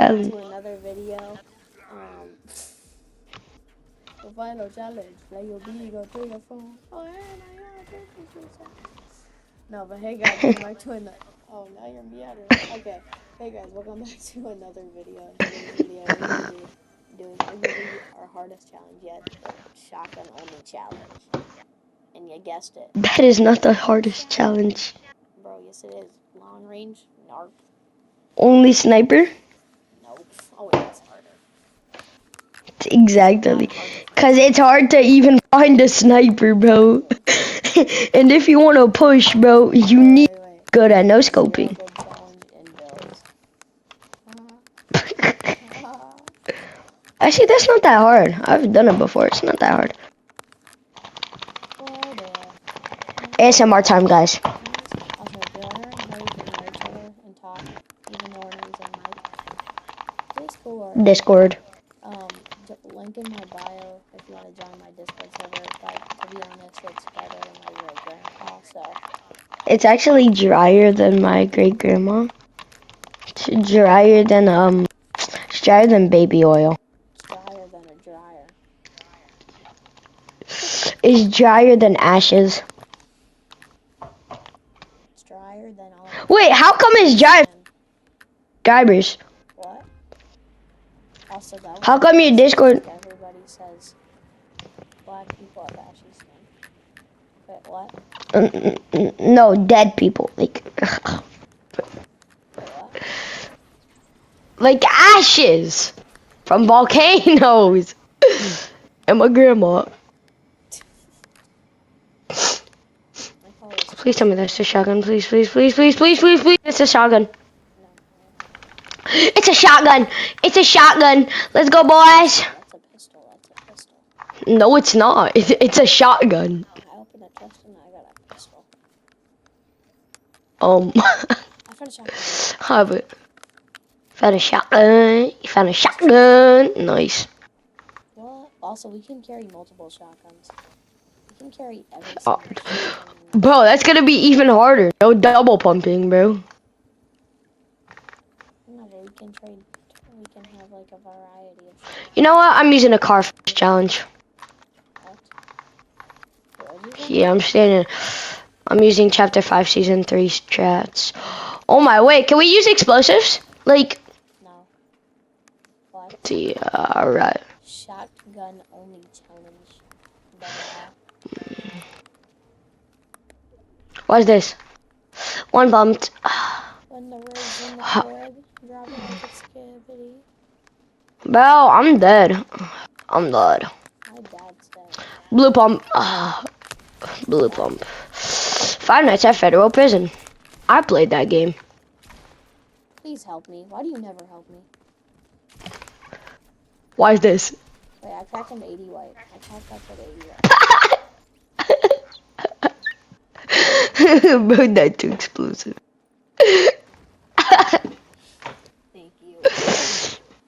challenge. To another video. The final challenge. Play your B, go through your phone. Oh, and I got No, but hey guys, welcome back to another. Oh, now you're meowing. Okay. Hey guys, welcome back to another video. In today's video, we're gonna be doing arguably our hardest challenge yet, the shotgun only challenge. And you guessed it. That is not the hardest challenge. Bro, yes it is. Long range? Narp. Only sniper? Nope. Oh wait, that's harder. Exactly. Cause it's hard to even find a sniper, bro. And if you want to push, bro, you need good at no scoping. Good challenge in builds. Actually, that's not that hard. I've done it before. It's not that hard. ASMR time, guys. Also, Joanna and Harry can hear each other and talk, even though we're using mic. Discord. Link in my bio if you want to join my Discord server. But to be honest, it's better than my great grandpa. So it's actually drier than my great grandma. It's drier than baby oil. It's drier than a dryer. It's drier than ashes. It's drier than all. Wait, how come it's dry? Guybers. What? Also, that How come your Discord? Everybody says black people have ashy skin. Wait, what? No, dead people. Like. Wait, what? Like ashes from volcanoes. And my grandma. Please tell me that's a shotgun. Please, please, please, please, please, please, please. It's a shotgun. It's a shotgun. It's a shotgun. Let's go, boys. That's a pistol. That's a pistol. No, it's not. It's a shotgun. I opened a chest and I got a pistol. I found a shotgun. Have it. Found a shotgun. You found a shotgun. Nice. What? Also, we can carry multiple shotguns. We can carry every single shotgun. Bro, that's gonna be even harder. No double pumping, bro. No, but we can trade. We can have like a variety of shotguns. You know what? I'm using a car for this challenge. What? Yeah, I'm using Chapter 5, Season 3 strats. Oh my, wait, can we use explosives? Like... No. What? Yeah, alright. Shotgun only challenge. What's this? One bumped. When the rig's in the crib, drop it like it's skibbity. Bro, I'm dead. I'm dead. My dad's dead. Blue pump. Blue pump. 5 Nights at Federal Prison. I played that game. Please help me. Why do you never help me? Why is this? Wait, I cracked him 80 white. I cracked that for 80 white. Bro, that's too explosive. Thank you.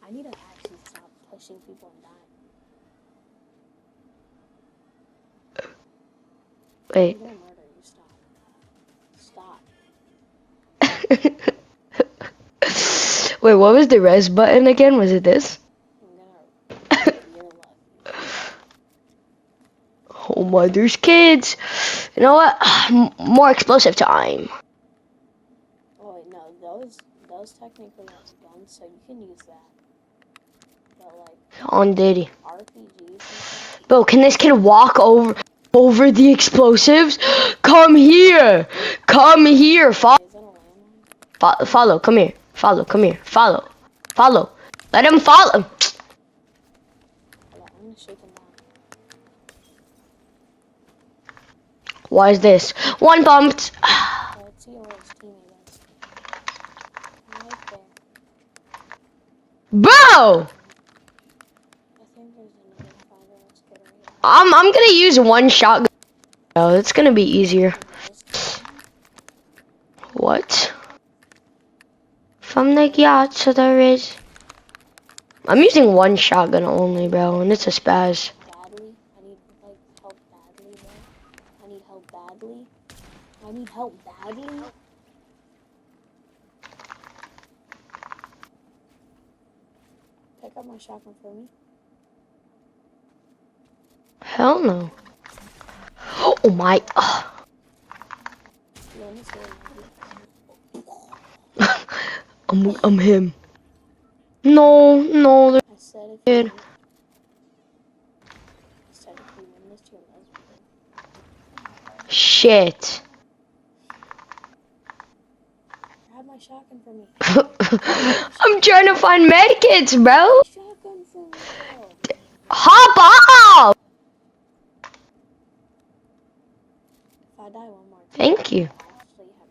I need to actually stop pushing people and dying. Wait. I'm gonna murder you. Stop. Wait, what was the res button again? Was it this? Oh my, there's kids. You know what? More explosive time. Oh wait, no, those technically aren't guns, so you can use that. But like On Diddy. RPGs. Bro, can this kid walk over the explosives? Come here. Come here. Follow. Come here. Follow. Come here. Follow. Follow. Let him follow. I'm gonna shake him down. Why is this? One bumped. Let's see where his teammate is. Right there. Bro! I think there's another fighter. Let's get right. I'm gonna use one shotgun. Oh, it's gonna be easier. What? From the yacht to the ridge. I'm using one shotgun only, bro, and it's a spaz. Badly. I need like help badly, bro. I need help badly. I need help badly. pick up my shotgun for me? Hell no. Oh my. Lynn is here. I'm him. No, no, I said if you dude. win, I said if you win this, you're lesbian. Shit. Grab my shotgun for me. I'm trying to find medkits, bro. My shotgun for me, bro. Hop off. If I die one more time, Thank you. I'll actually have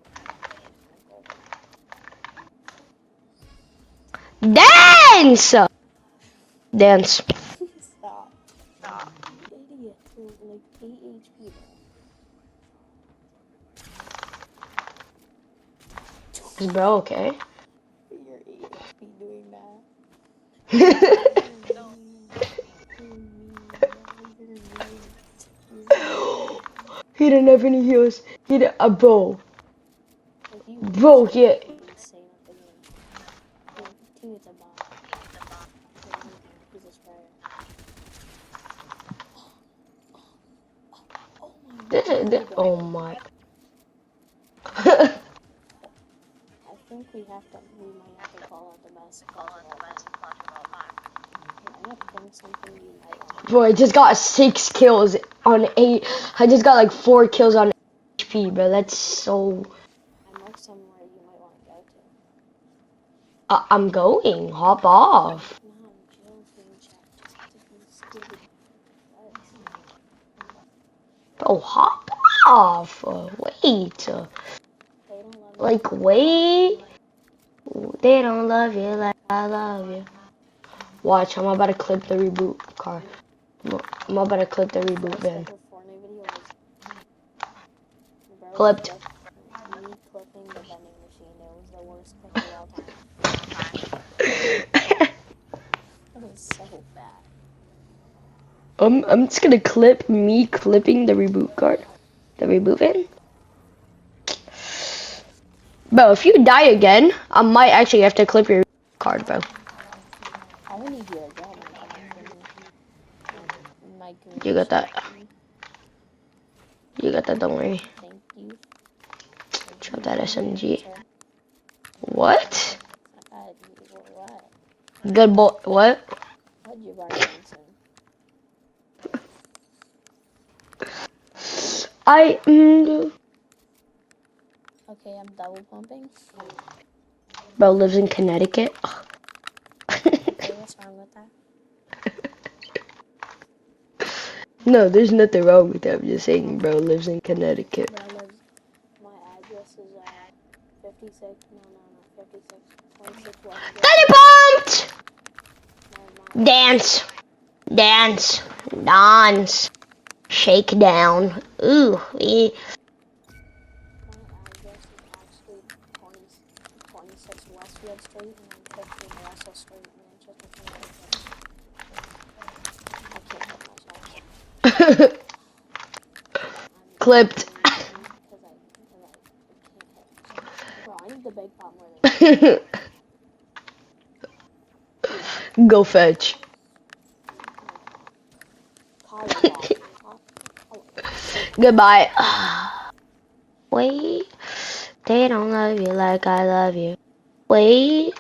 a Dance. Dance. Stop. Idiot. You're like 8 HP, bro. Is bro okay? You're 8 HP doing that. He didn't have any heals. He did a bro. If you Bro, lose, he. you're insane at the game. Teammate's a bot. He's a sprayer. Oh my god. Oh my. I think we might have to call out the best clutch of all time. I'm gonna ping something you might want. Bro, I just got 6 kills on 8. I just got like 4 kills on HP, bro. That's so. I marked somewhere you might want to go to. I'm going. Hop off. No, I'm joking, chat. Just different stupid threats. Bro, hop off. Wait. They don't love you. Like, wait. They don't love you like I love you. Watch, I'm about to clip the reboot car. I'm about to clip the reboot van. First ever Fortnite video was Clipped. me clipping the vending machine. It was the worst clip of all time. That was so bad. I'm just gonna clip me clipping the reboot card. The reboot van. Bro, if you die again, I might actually have to clip your card, bro. I would need you to drop my card for me. My green You got that. shotgun. You got that, don't worry. Thank you. Drop that SMG. Sir. What? What? Good boy. What? What you Johnson? Okay, I'm double pumping. Bro lives in Connecticut. Okay, what's wrong with that? No, there's nothing wrong with that. I'm just saying, bro lives in Connecticut. My address is 56. No, 56. 26 West. Belly pumped. Dance, dance, dance, shake down. Ooh, My address is actually 26 Westfield Street and then 15 Russell Street, Manchester, Connecticut. I can't help myself. clipped. Because I can't help myself. Bro, I need the big pot more than Go fetch. Goodbye. Wait, they don't love you like I love you. Wait,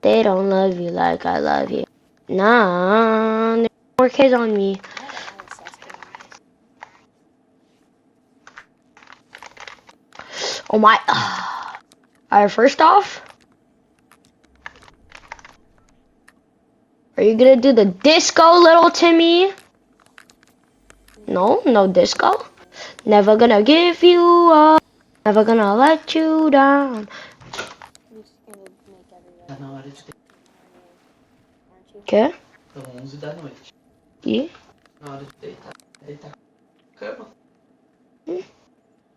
they don't love you like I love you. Nah, there's more kids on me. I have ISS skin on. Oh my. Alright, first off, are you gonna do the disco, little Timmy? No, no disco. Never gonna give you up. Never gonna let you down. You're just gonna make everybody. Aren't you? Okay? São 11 da noite. E? Na hora de deitar na cama.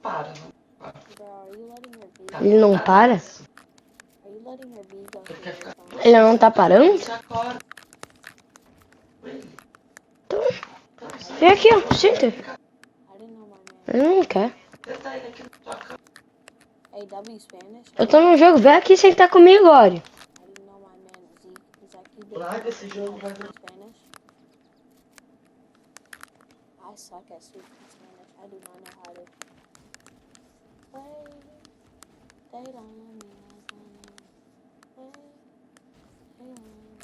Para, não para. Bro, are you letting your V Ele não para? Are you letting your V go through your phone? Ele não tá parando? Você acorda. Então, vem aqui, ó. Senta. I didn't know my man. Ele não quer. Deita ele aqui na sua cama. AW Spanish? Eu tô no jogo. Vem aqui sentar comigo, olha. I didn't know my man Zeke Larga esse jogo, vai ver. Spanish. I suck at speaking Spanish. I do not know how to play. They don't let me. Play. They don't let me.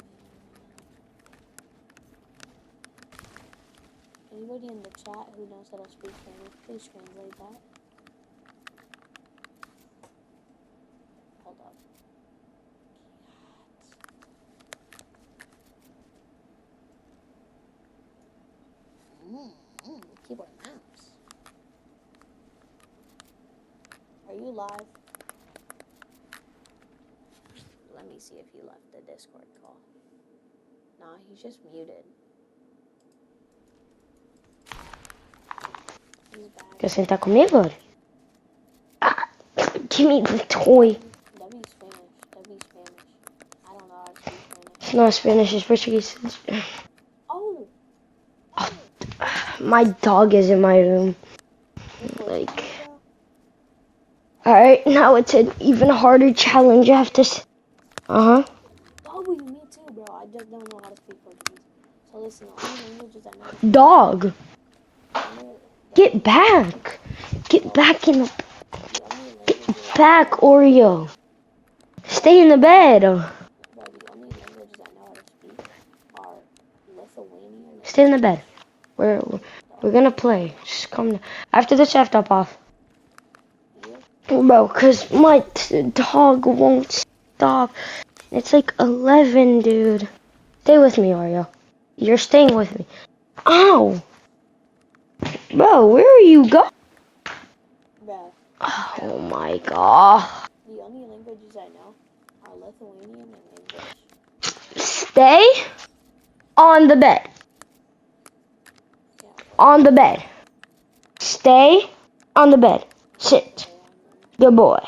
Anybody in the chat who knows how to speak Spanish, please translate that. Hold up. Keyboard and mouse. Are you live? Let me see if he left the Discord call. Nah, he's just muted. He's back. Quer sentar comigo? Ah, give me the toy. W Spanish. W Spanish. I don't know how to speak Spanish. It's not Spanish, it's Portuguese. Oh! My dog is in my room. You're Like, Portuguese, bro? alright, now it's an even harder challenge. You have to. Uh huh. Oh, me too, bro. I just don't know how to speak Portuguese. So listen, the only languages I know how to speak. Dog, The only, get back. Get back in the the only languages back, Oreo. Stay in the bed. bro, the only languages I know how to speak are Lithuanian and Stay in the bed. We're gonna play. Just come down. After this, I have to hop off. you. Bro, cause my dog won't stop. It's like 11, dude. Stay with me, Oreo. You're staying with me. Ow! Bro, where are you going? Bro, Oh my god. the only languages I know are Lithuanian and English. Stay on the bed. Yeah, On the bed. Stay on the bed. Sit. Good boy.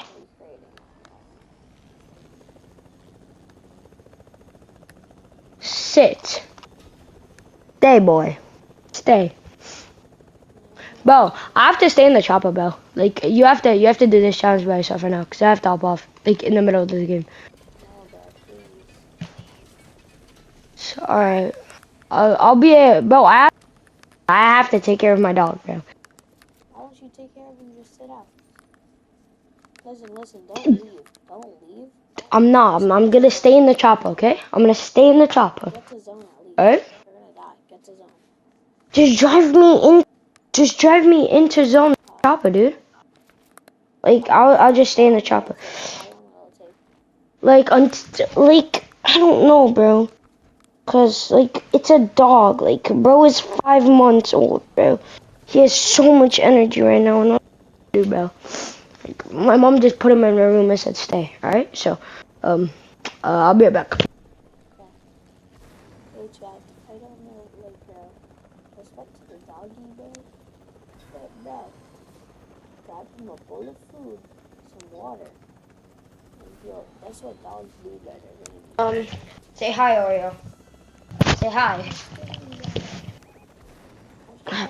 Sit. Stay, boy. Stay. Bro, I have to stay in the chopper, bro. Like, you have to do this challenge by yourself right now, because I have to hop off, like, in the middle of the game. No, bro, please. So, alright. I'll be bro, I have to take care of my dog, bro. Why don't you take care of him and just sit out? Listen, don't leave. Don't leave. I'm not. I'm gonna stay in the chopper, okay? I'm gonna stay in the chopper. Get to zone at least. Alright? You're gonna die. Get to zone. Just drive me in. Just drive me into zone chopper, dude. Like, I'll just stay in the chopper. How long will it take? Like, I don't know, bro. Cause, like, it's a dog. Like, bro is 5 months old, bro. He has so much energy right now, and I don't know what to do, bro. Like, my mom just put him in my room and said stay. Alright? So, I'll be right back. Okay. Hey, Chad. I don't know, like, respect to the doggy, bro. But, bro, grab him a bowl of food, some water, and that's what dogs do better than you. Say hi, Oreo. Say hi.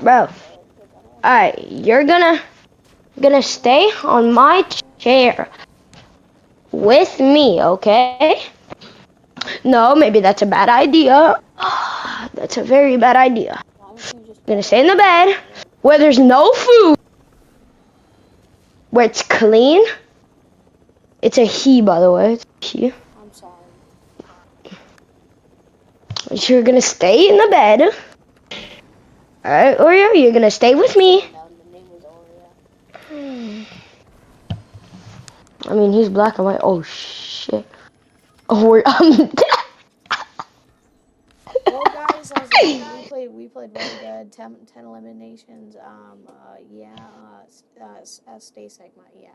Bro. Alright, you're gonna stay on my chair with me, okay? No, maybe that's a bad idea. That's a very bad idea. Why don't you just I'm gonna stay in the bed where there's no food, where it's clean. It's a he, by the way. It's a he. I'm sorry. You're gonna stay in the bed. Alright, Oreo, you're gonna stay with me. No, the name was Oreo. I mean, he's black and white. Oh, shit. Oh, Well, guys, that was a good. We played really good. 10 eliminations. Stay Sigma. Yeah.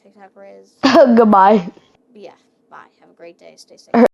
TikTok Riz. Goodbye. Yeah. Bye. Have a great day. Stay safe.